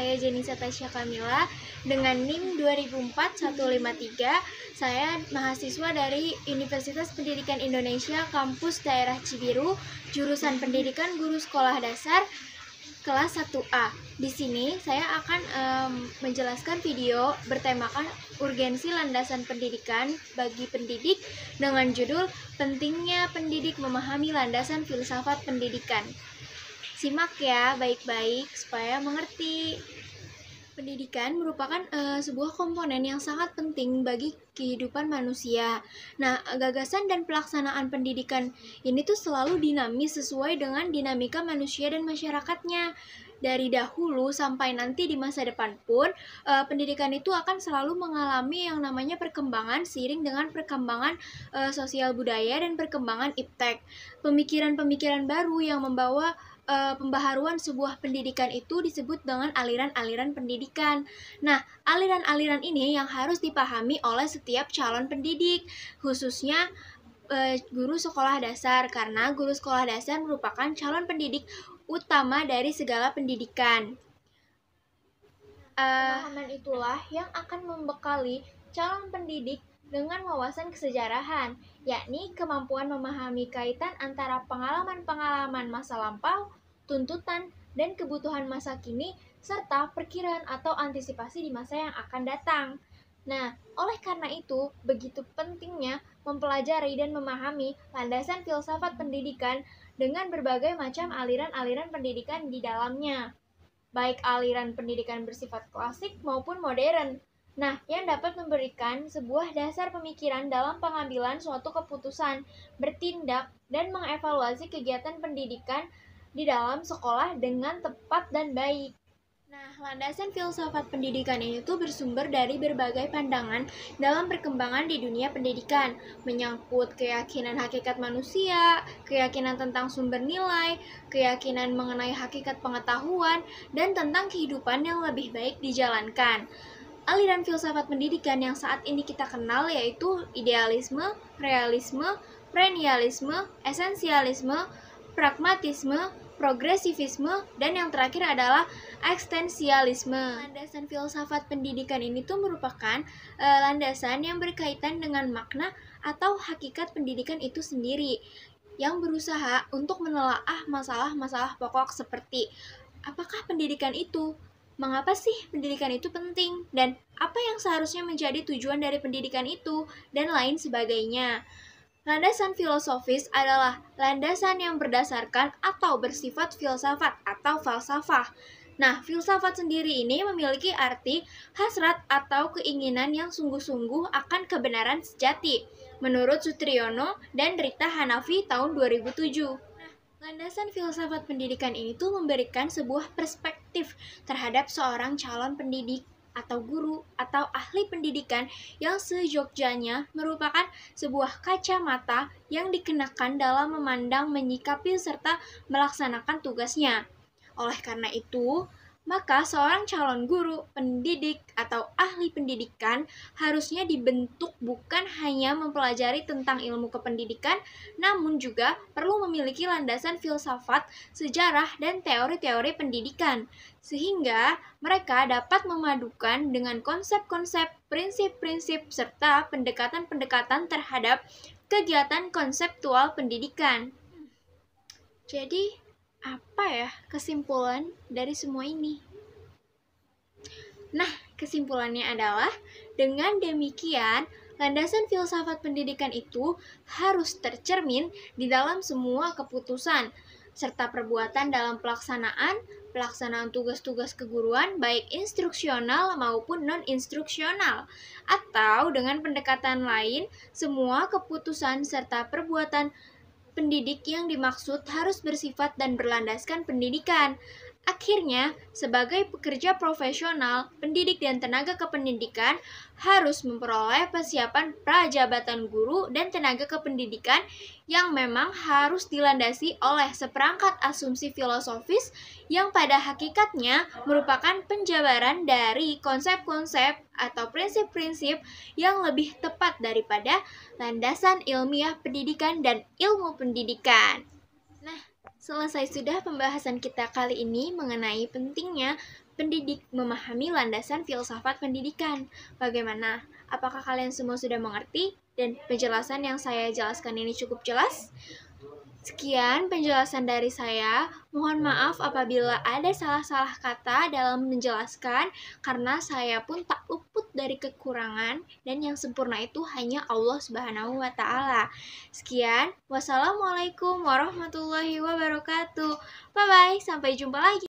saya Jenisa Tasya Kamila dengan NIM 2004-153. Saya mahasiswa dari Universitas Pendidikan Indonesia Kampus Daerah Cibiru, jurusan Pendidikan Guru Sekolah Dasar kelas 1A. Di sini saya akan menjelaskan video bertemakan urgensi landasan pendidikan bagi pendidik dengan judul Pentingnya Pendidik Memahami Landasan Filsafat Pendidikan. Simak ya baik-baik supaya mengerti. Pendidikan merupakan sebuah komponen yang sangat penting bagi kehidupan manusia. Nah, gagasan dan pelaksanaan pendidikan ini tuh selalu dinamis sesuai dengan dinamika manusia dan masyarakatnya. Dari dahulu sampai nanti di masa depan pun, pendidikan itu akan selalu mengalami yang namanya perkembangan seiring dengan perkembangan sosial budaya dan perkembangan iptek. Pemikiran-pemikiran baru yang membawa pembaharuan sebuah pendidikan itu disebut dengan aliran-aliran pendidikan. Nah, aliran-aliran ini yang harus dipahami oleh setiap calon pendidik, khususnya guru sekolah dasar, karena guru sekolah dasar merupakan calon pendidik utama dari segala pendidikan. Pemahaman itulah yang akan membekali calon pendidik dengan wawasan kesejarahan, yakni kemampuan memahami kaitan antara pengalaman-pengalaman masa lampau, tuntutan, dan kebutuhan masa kini, serta perkiraan atau antisipasi di masa yang akan datang. Nah, oleh karena itu, begitu pentingnya mempelajari dan memahami landasan filsafat pendidikan dengan berbagai macam aliran-aliran pendidikan di dalamnya, baik aliran pendidikan bersifat klasik maupun modern. Nah, yang dapat memberikan sebuah dasar pemikiran dalam pengambilan suatu keputusan, bertindak, dan mengevaluasi kegiatan pendidikan di dalam sekolah dengan tepat dan baik. Nah, landasan filsafat pendidikan ini tuh bersumber dari berbagai pandangan dalam perkembangan di dunia pendidikan, menyangkut keyakinan hakikat manusia, keyakinan tentang sumber nilai, keyakinan mengenai hakikat pengetahuan, dan tentang kehidupan yang lebih baik dijalankan. Aliran filsafat pendidikan yang saat ini kita kenal yaitu idealisme, realisme, premialisme, esensialisme, pragmatisme, progresivisme, dan yang terakhir adalah eksistensialisme. Landasan filsafat pendidikan ini tuh merupakan landasan yang berkaitan dengan makna atau hakikat pendidikan itu sendiri, yang berusaha untuk menelaah masalah-masalah pokok seperti apakah pendidikan itu, mengapa sih pendidikan itu penting, dan apa yang seharusnya menjadi tujuan dari pendidikan itu, dan lain sebagainya. Landasan filosofis adalah landasan yang berdasarkan atau bersifat filsafat atau falsafah. Nah, filsafat sendiri ini memiliki arti hasrat atau keinginan yang sungguh-sungguh akan kebenaran sejati, menurut Sutriyono dan Rita Hanafi tahun 2007. Landasan filsafat pendidikan ini tuh memberikan sebuah perspektif terhadap seorang calon pendidik atau guru atau ahli pendidikan yang sejogjanya merupakan sebuah kacamata yang dikenakan dalam memandang, menyikapi, serta melaksanakan tugasnya. Oleh karena itu, maka seorang calon guru, pendidik, atau ahli pendidikan harusnya dibentuk bukan hanya mempelajari tentang ilmu kependidikan, namun juga perlu memiliki landasan filsafat, sejarah, dan teori-teori pendidikan, sehingga mereka dapat memadukan dengan konsep-konsep, prinsip-prinsip, serta pendekatan-pendekatan terhadap kegiatan konseptual pendidikan. Jadi, apa ya kesimpulan dari semua ini? Nah, kesimpulannya adalah dengan demikian, landasan filsafat pendidikan itu harus tercermin di dalam semua keputusan, serta perbuatan dalam pelaksanaan tugas-tugas keguruan baik instruksional maupun non-instruksional. Atau dengan pendekatan lain, semua keputusan serta perbuatan pendidik yang dimaksud harus bersifat dan berlandaskan pendidikan. Akhirnya, sebagai pekerja profesional, pendidik dan tenaga kependidikan harus memperoleh persiapan prajabatan guru dan tenaga kependidikan yang memang harus dilandasi oleh seperangkat asumsi filosofis yang pada hakikatnya merupakan penjabaran dari konsep-konsep atau prinsip-prinsip yang lebih tepat daripada landasan ilmiah pendidikan dan ilmu pendidikan. Nah, Selesai sudah pembahasan kita kali ini mengenai pentingnya pendidik memahami landasan filsafat pendidikan. Bagaimana? Apakah kalian semua sudah mengerti? Dan penjelasan yang saya jelaskan ini cukup jelas? Sekian penjelasan dari saya. Mohon maaf apabila ada salah-salah kata dalam menjelaskan, karena saya pun tak luput dari kekurangan, dan yang sempurna itu hanya Allah Subhanahu wa Ta'ala. Sekian, wassalamualaikum warahmatullahi wabarakatuh. Bye bye, sampai jumpa lagi.